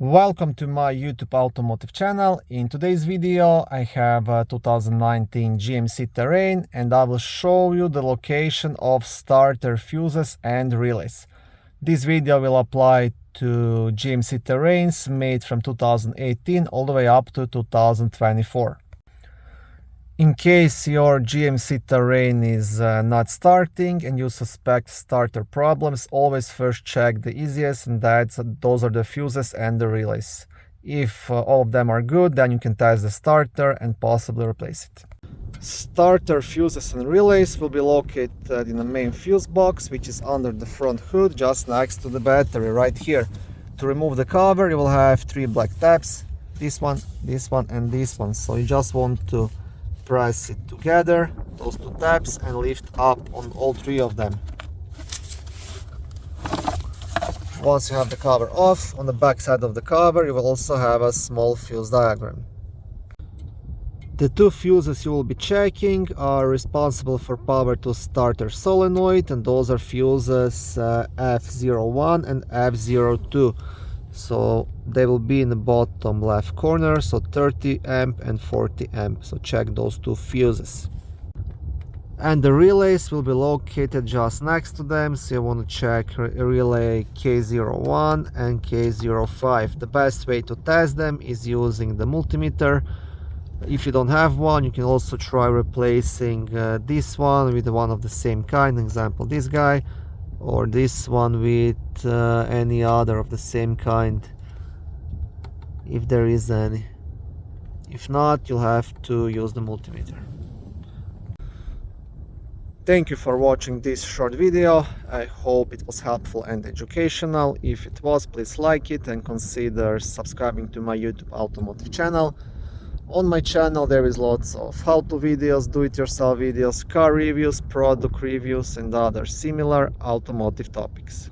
Welcome to my YouTube automotive channel. In today's video I have a 2019 GMC Terrain and I will show you the location of starter fuses and relays. This video will apply to GMC Terrains made from 2018 all the way up to 2024. In case your GMC Terrain is not starting and you suspect starter problems, always first check the easiest, and those are the fuses and the relays. If all of them are good, then you can test the starter and possibly replace it. Starter fuses and relays will be located in the main fuse box, which is under the front hood just next to the battery right here. To remove the cover, you will have three black tabs, this one, and this one. So you just want to press it together, those two tabs, and lift up on all three of them. Once you have the cover off, on the back side of the cover you will also have a small fuse diagram. The two fuses you will be checking are responsible for power to starter solenoid, and those are fuses F01 and F02. So they will be in the bottom left corner, so 30 amp and 40 amp. So check those two fuses. And the relays will be located just next to them, so you want to check relay K01 and K05. The best way to test them is using the multimeter. If you don't have one, you can also try replacing this one with one of the same kind, example this guy, or this one with any other of the same kind, if there is any. If not, you'll have to use the multimeter. Thank you for watching this short video. I hope it was helpful and educational. If it was, please like it and consider subscribing to my YouTube automotive channel. On my channel there is lots of how-to videos, do-it-yourself videos, car reviews, product reviews and other similar automotive topics.